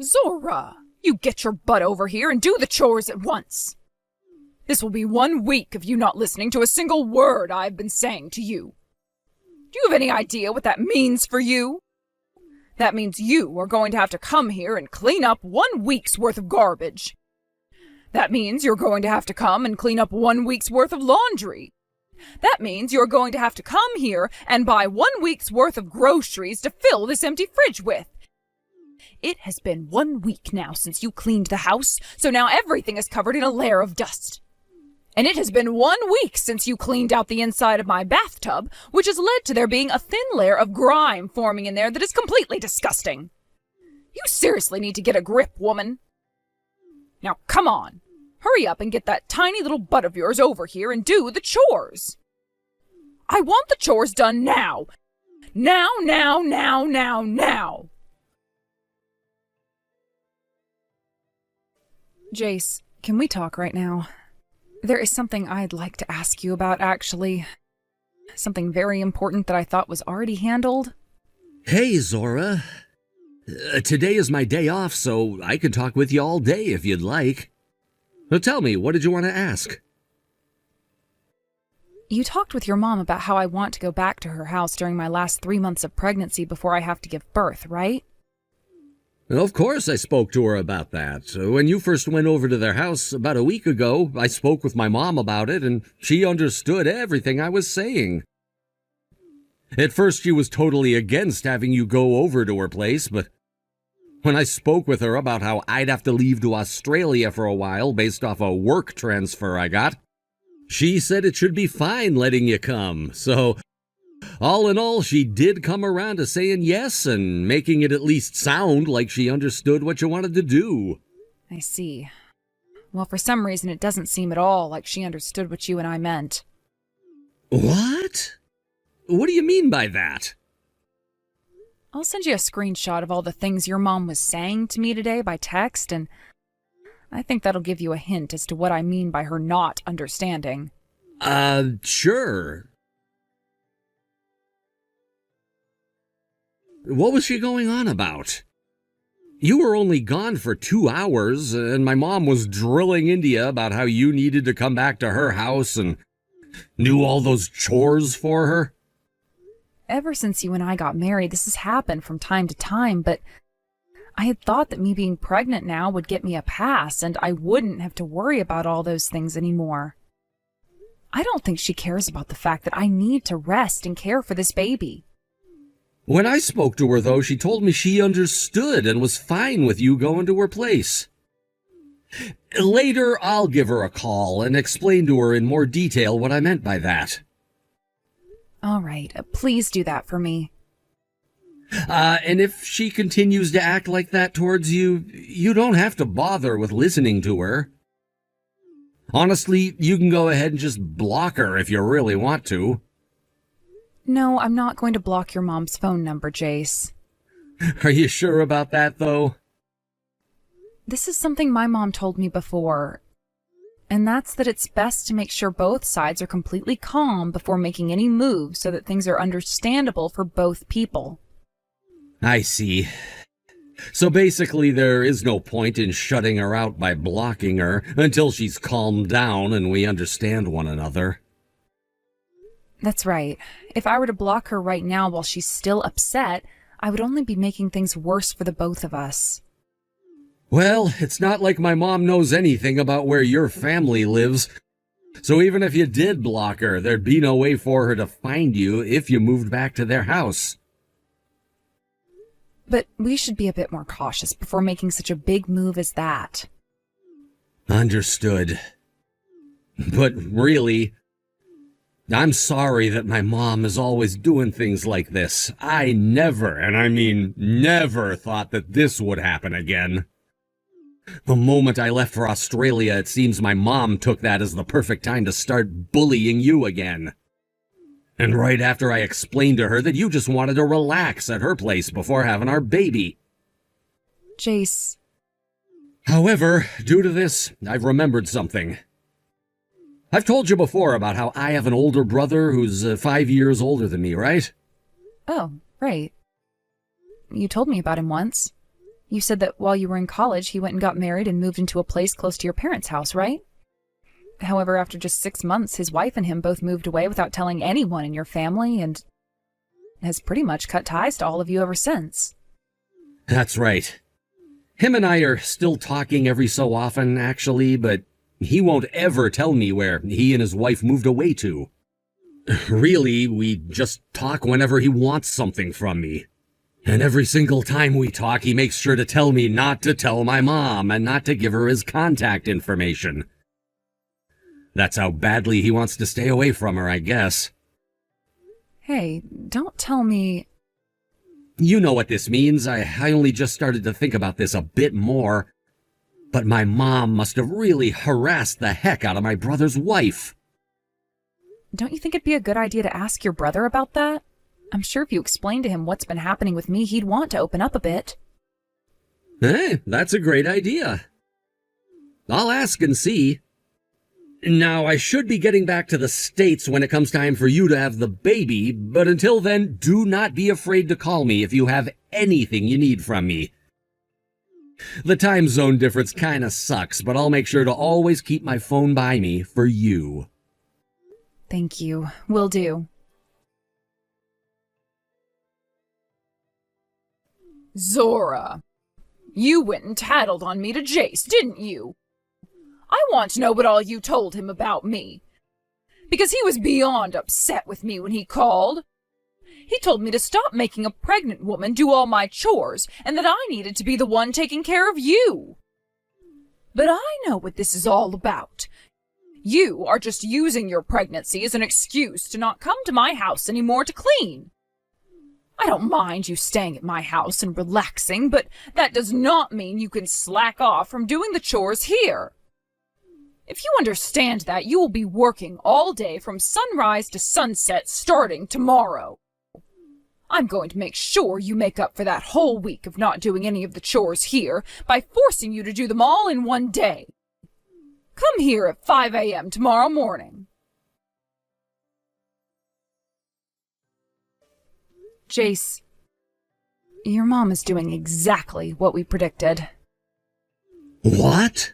Zora, you get your butt over here and do the chores at once. This will be 1 week of you not listening to a single word I've been saying to you. Do you have any idea what that means for you? That means you are going to have to come here and clean up 1 week's worth of garbage. That means you're going to have to come and clean up 1 week's worth of laundry. That means you're going to have to come here and buy 1 week's worth of groceries to fill this empty fridge with. It has been 1 week now since you cleaned the house, so now everything is covered in a layer of dust. And it has been 1 week since you cleaned out the inside of my bathtub, which has led to there being a thin layer of grime forming in there that is completely disgusting. You seriously need to get a grip, woman. Now come on, hurry up and get that tiny little butt of yours over here and do the chores. I want the chores done now. Now. Jace, can we talk right now? There is something I'd like to ask you about, actually. Something very important that I thought was already handled. Hey, Zora. Today is my day off, so I can talk with you all day if you'd like. Now tell me, what did you want to ask? You talked with your mom about how I want to go back to her house during my last 3 months of pregnancy before I have to give birth, right? Of course I spoke to her about that. When you first went over to their house about a week ago, I spoke with my mom about it, and she understood everything I was saying. At first she was totally against having you go over to her place, but when I spoke with her about how I'd have to leave to Australia for a while based off a work transfer I got, she said it should be fine letting you come, so all in all, she did come around to saying yes and making it at least sound like she understood what you wanted to do. I see. Well, for some reason, it doesn't seem at all like she understood what you and I meant. What? What do you mean by that? I'll send you a screenshot of all the things your mom was saying to me today by text, and I think that'll give you a hint as to what I mean by her not understanding. Sure. What was she going on about? You were only gone for 2 hours, and my mom was drilling into you about how you needed to come back to her house and do all those chores for her. Ever since you and I got married, this has happened from time to time, but I had thought that me being pregnant now would get me a pass, and I wouldn't have to worry about all those things anymore. I don't think she cares about the fact that I need to rest and care for this baby. When I spoke to her, though, she told me she understood and was fine with you going to her place. Later, I'll give her a call and explain to her in more detail what I meant by that. All right, please do that for me. And if she continues to act like that towards you, you don't have to bother with listening to her. Honestly, you can go ahead and just block her if you really want to. No, I'm not going to block your mom's phone number, Jace. Are you sure about that, though? This is something my mom told me before, and that's that it's best to make sure both sides are completely calm before making any moves so that things are understandable for both people. I see. So basically there is no point in shutting her out by blocking her until she's calmed down and we understand one another. That's right. If I were to block her right now while she's still upset, I would only be making things worse for the both of us. Well, it's not like my mom knows anything about where your family lives. So even if you did block her, there'd be no way for her to find you if you moved back to their house. But we should be a bit more cautious before making such a big move as that. Understood. But really, I'm sorry that my mom is always doing things like this. I never, and I mean never, thought that this would happen again. The moment I left for Australia, it seems my mom took that as the perfect time to start bullying you again. And right after I explained to her that you just wanted to relax at her place before having our baby. Jace. However, due to this, I've remembered something. I've told you before about how I have an older brother who's 5 years older than me, right? Oh, right. You told me about him once. You said that while you were in college, he went and got married and moved into a place close to your parents' house, right? However, after just 6 months, his wife and him both moved away without telling anyone in your family and has pretty much cut ties to all of you ever since. That's right. Him and I are still talking every so often, actually, but he won't ever tell me where he and his wife moved away to. Really, we just talk whenever he wants something from me. And every single time we talk, he makes sure to tell me not to tell my mom and not to give her his contact information. That's how badly he wants to stay away from her, I guess. Hey, don't tell me... You know what this means. I only just started to think about this a bit more. But my mom must have really harassed the heck out of my brother's wife. Don't you think it'd be a good idea to ask your brother about that? I'm sure if you explained to him what's been happening with me, he'd want to open up a bit. That's a great idea. I'll ask and see. Now, I should be getting back to the States when it comes time for you to have the baby, but until then, do not be afraid to call me if you have anything you need from me. The time zone difference kinda sucks, but I'll make sure to always keep my phone by me for you. Thank you. Will do. Zora, you went and tattled on me to Jace, didn't you? I want to know what all you told him about me. Because he was beyond upset with me when he called. He told me to stop making a pregnant woman do all my chores and that I needed to be the one taking care of you. But I know what this is all about. You are just using your pregnancy as an excuse to not come to my house anymore to clean. I don't mind you staying at my house and relaxing, but that does not mean you can slack off from doing the chores here. If you understand that, you will be working all day from sunrise to sunset starting tomorrow. I'm going to make sure you make up for that whole week of not doing any of the chores here by forcing you to do them all in one day. Come here at 5 a.m. tomorrow morning. Jace, your mom is doing exactly what we predicted. What?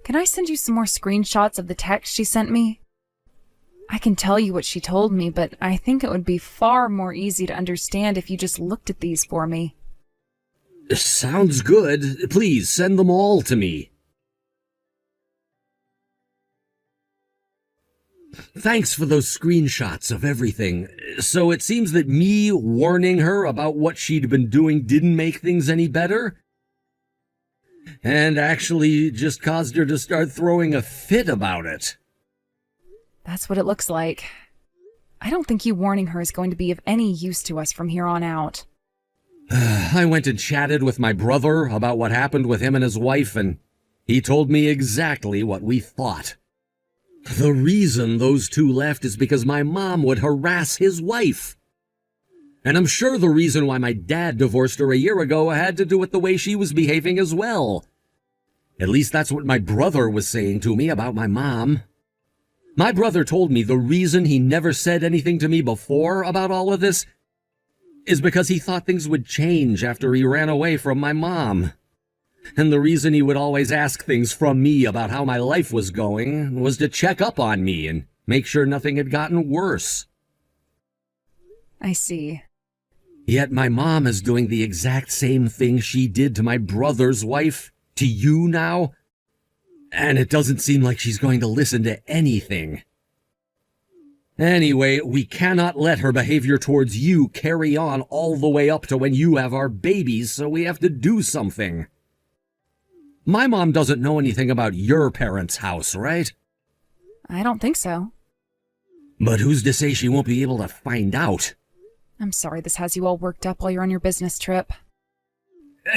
Can I send you some more screenshots of the text she sent me? I can tell you what she told me, but I think it would be far more easy to understand if you just looked at these for me. Sounds good. Please send them all to me. Thanks for those screenshots of everything. So it seems that me warning her about what she'd been doing didn't make things any better? And actually just caused her to start throwing a fit about it. That's what it looks like. I don't think you warning her is going to be of any use to us from here on out. I went and chatted with my brother about what happened with him and his wife, and he told me exactly what we thought. The reason those two left is because my mom would harass his wife. And I'm sure the reason why my dad divorced her a year ago had to do with the way she was behaving as well. At least that's what my brother was saying to me about my mom. My brother told me the reason he never said anything to me before about all of this is because he thought things would change after he ran away from my mom. And the reason he would always ask things from me about how my life was going was to check up on me and make sure nothing had gotten worse. I see. Yet my mom is doing the exact same thing she did to my brother's wife, to you now, and it doesn't seem like she's going to listen to anything. Anyway, we cannot let her behavior towards you carry on all the way up to when you have our babies, so we have to do something. My mom doesn't know anything about your parents' house, right? I don't think so. But who's to say she won't be able to find out? I'm sorry this has you all worked up while you're on your business trip.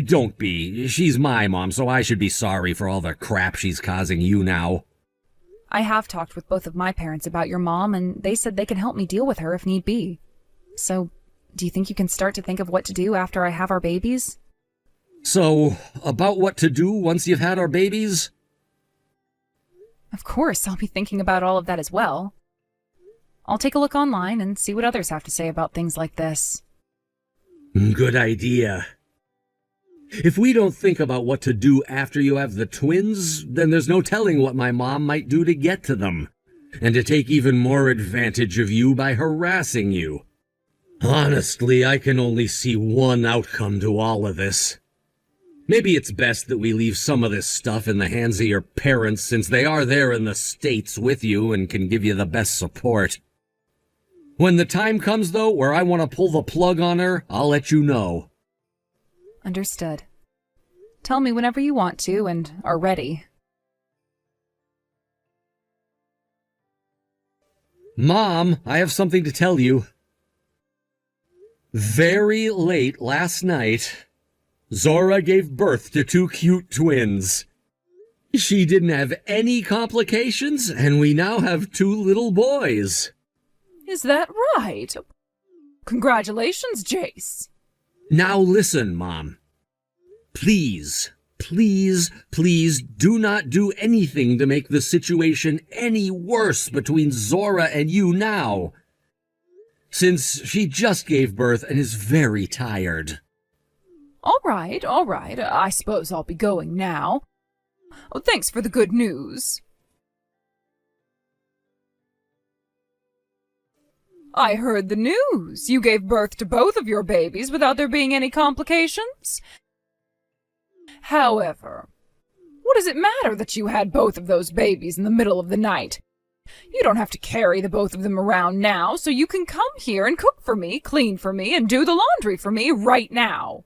Don't be. She's my mom, so I should be sorry for all the crap she's causing you now. I have talked with both of my parents about your mom, and they said they can help me deal with her if need be. So, do you think you can start to think of what to do after I have our babies? So, about what to do once you've had our babies? Of course, I'll be thinking about all of that as well. I'll take a look online and see what others have to say about things like this. Good idea. If we don't think about what to do after you have the twins, then there's no telling what my mom might do to get to them, and to take even more advantage of you by harassing you. Honestly, I can only see one outcome to all of this. Maybe it's best that we leave some of this stuff in the hands of your parents, since they are there in the States with you and can give you the best support. When the time comes, though, where I want to pull the plug on her, I'll let you know. Understood. Tell me whenever you want to and are ready. Mom, I have something to tell you. Very late last night, Zora gave birth to 2 cute twins. She didn't have any complications, and we now have 2 little boys. Is that right? Congratulations, Jace. Now listen, Mom. Please, please, please do not do anything to make the situation any worse between Zora and you now, since she just gave birth and is very tired. All right. I suppose I'll be going now. Oh, thanks for the good news. I heard the news. You gave birth to both of your babies without there being any complications. However, what does it matter that you had both of those babies in the middle of the night? You don't have to carry the both of them around now, so you can come here and cook for me, clean for me, and do the laundry for me right now.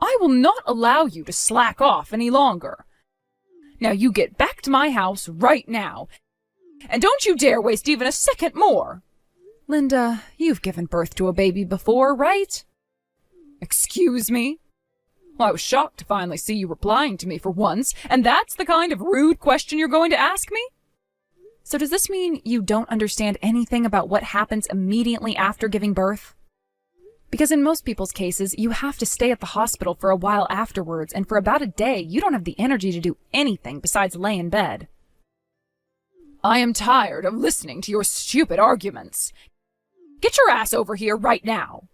I will not allow you to slack off any longer. Now you get back to my house right now, and don't you dare waste even a second more. Linda, you've given birth to a baby before, right? Excuse me? Well, I was shocked to finally see you replying to me for once, and that's the kind of rude question you're going to ask me? So does this mean you don't understand anything about what happens immediately after giving birth? Because in most people's cases, you have to stay at the hospital for a while afterwards, and for about a day, you don't have the energy to do anything besides lay in bed. I am tired of listening to your stupid arguments. Get your ass over here right now.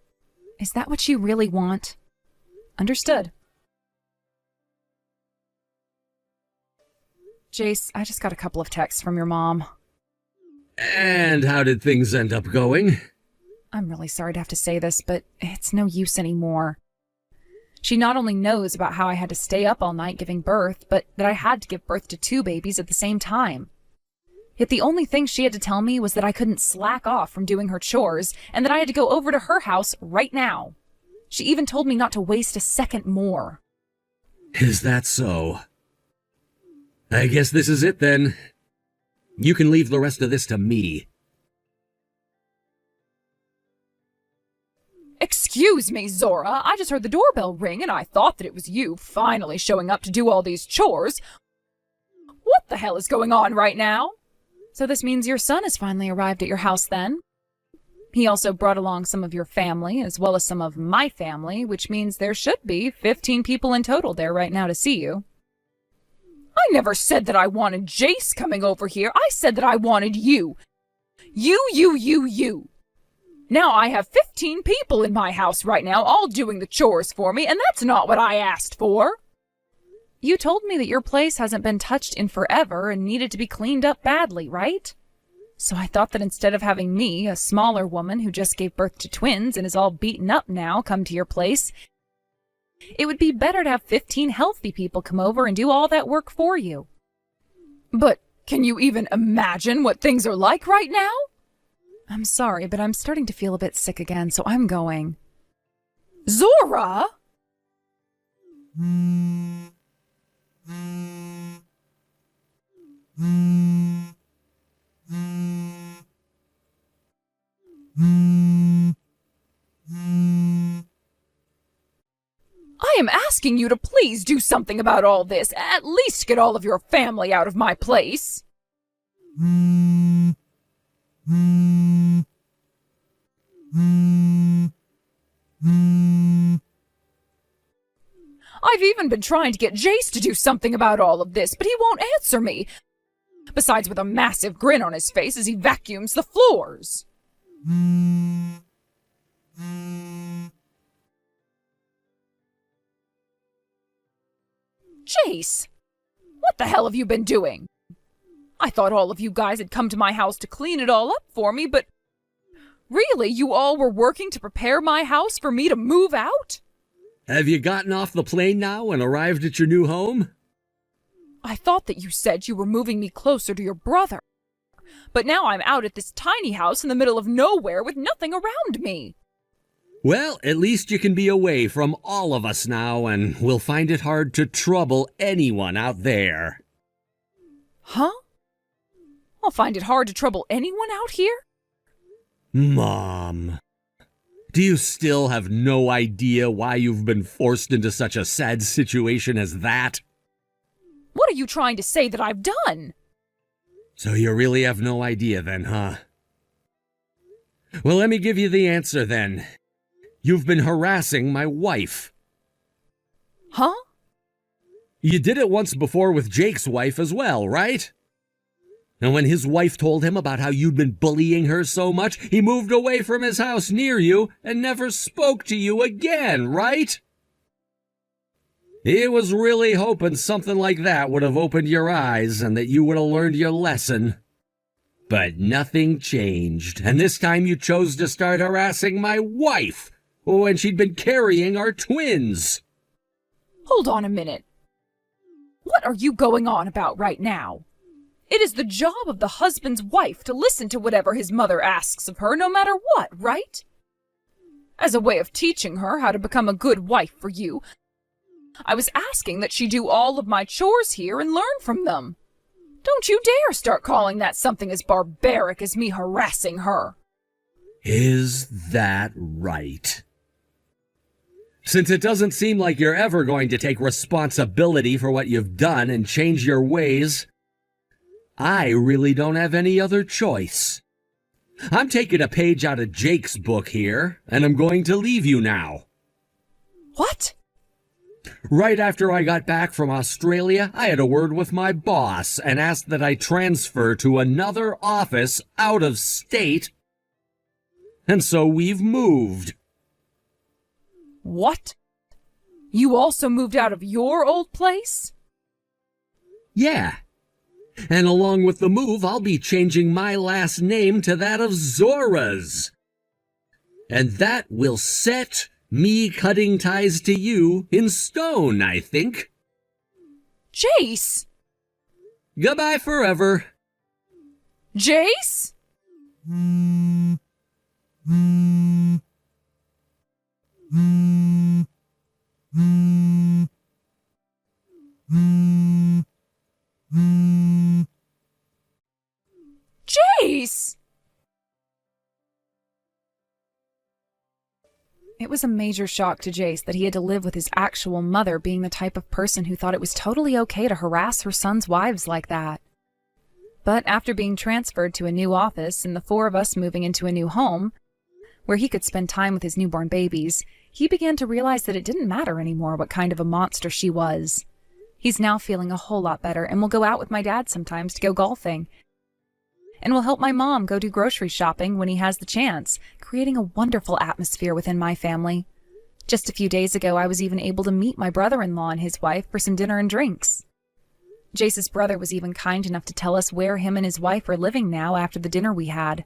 Is that what you really want? Understood. Jace, I just got a couple of texts from your mom. And how did things end up going? I'm really sorry to have to say this, but it's no use anymore. She not only knows about how I had to stay up all night giving birth, but that I had to give birth to 2 babies at the same time. Yet the only thing she had to tell me was that I couldn't slack off from doing her chores, and that I had to go over to her house right now. She even told me not to waste a second more. Is that so? I guess this is it then. You can leave the rest of this to me. Excuse me, Zora. I just heard the doorbell ring and I thought that it was you finally showing up to do all these chores. What the hell is going on right now? So this means your son has finally arrived at your house then? He also brought along some of your family, as well as some of my family, which means there should be 15 people in total there right now to see you. I never said that I wanted Jace coming over here. I said that I wanted you. You. Now I have 15 people in my house right now, all doing the chores for me, and that's not what I asked for. You told me that your place hasn't been touched in forever and needed to be cleaned up badly, right? So I thought that instead of having me, a smaller woman who just gave birth to twins and is all beaten up now, come to your place, it would be better to have 15 healthy people come over and do all that work for you. But can you even imagine what things are like right now? I'm sorry, but I'm starting to feel a bit sick again, so I'm going. Zora! I am asking you to please do something about all this. At least get all of your family out of my place. I've even been trying to get Jace to do something about all of this, but he won't answer me. Besides, with a massive grin on his face as he vacuums the floors. I've Jace, what the hell have you been doing? I thought all of you guys had come to my house to clean it all up for me, but really, you all were working to prepare my house for me to move out? Have you gotten off the plane now and arrived at your new home? I thought that you said you were moving me closer to your brother. But now I'm out at this tiny house in the middle of nowhere with nothing around me. Well, at least you can be away from all of us now, and we'll find it hard to trouble anyone out there. Huh? I'll find it hard to trouble anyone out here? Mom, do you still have no idea why you've been forced into such a sad situation as that? What are you trying to say that I've done? So you really have no idea then, huh? Well, let me give you the answer then. You've been harassing my wife. Huh? You did it once before with Jake's wife as well, right? And when his wife told him about how you'd been bullying her so much, he moved away from his house near you and never spoke to you again, right? He was really hoping something like that would have opened your eyes and that you would have learned your lesson. But nothing changed, and this time you chose to start harassing my wife when she'd been carrying our twins. Hold on a minute. What are you going on about right now? It is the job of the husband's wife to listen to whatever his mother asks of her, no matter what, right? As a way of teaching her how to become a good wife for you, I was asking that she do all of my chores here and learn from them. Don't you dare start calling that something as barbaric as me harassing her. Is that right? Since it doesn't seem like you're ever going to take responsibility for what you've done and change your ways, I really don't have any other choice. I'm taking a page out of Jake's book here, and I'm going to leave you now. What? Right after I got back from Australia, I had a word with my boss and asked that I transfer to another office out of state. And so we've moved. What? You also moved out of your old place? Yeah. And along with the move, I'll be changing my last name to that of Zora's. And that will set me cutting ties to you in stone, I think. Jace! Goodbye forever. Jace? Jace! It was a major shock to Jace that he had to live with his actual mother being the type of person who thought it was totally okay to harass her son's wives like that. But after being transferred to a new office and the four of us moving into a new home, where he could spend time with his newborn babies, he began to realize that it didn't matter anymore what kind of a monster she was. He's now feeling a whole lot better and will go out with my dad sometimes to go golfing, and will help my mom go do grocery shopping when he has the chance, creating a wonderful atmosphere within my family. Just a few days ago, I was even able to meet my brother-in-law and his wife for some dinner and drinks. Jace's brother was even kind enough to tell us where him and his wife are living now after the dinner we had.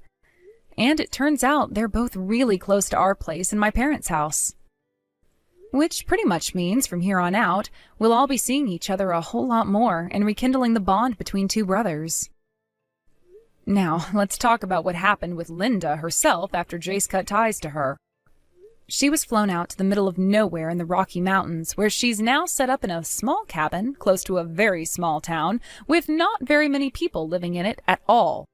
And it turns out they're both really close to our place and my parents' house. Which pretty much means from here on out, we'll all be seeing each other a whole lot more and rekindling the bond between two brothers. Now, let's talk about what happened with Linda herself after Jace cut ties to her. She was flown out to the middle of nowhere in the Rocky Mountains, where she's now set up in a small cabin close to a very small town with not very many people living in it at all.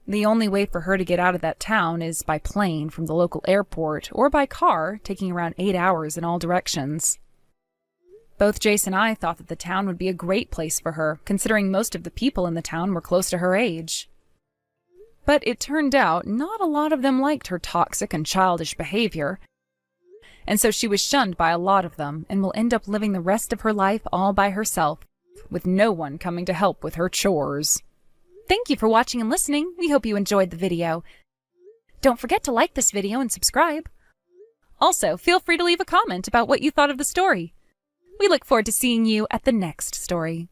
The only way for her to get out of that town is by plane from the local airport or by car, taking around 8 hours in all directions. Both Jace and I thought that the town would be a great place for her, considering most of the people in the town were close to her age. But it turned out not a lot of them liked her toxic and childish behavior, and so she was shunned by a lot of them and will end up living the rest of her life all by herself, with no one coming to help with her chores. Thank you for watching and listening. We hope you enjoyed the video. Don't forget to like this video and subscribe. Also, feel free to leave a comment about what you thought of the story. We look forward to seeing you at the next story.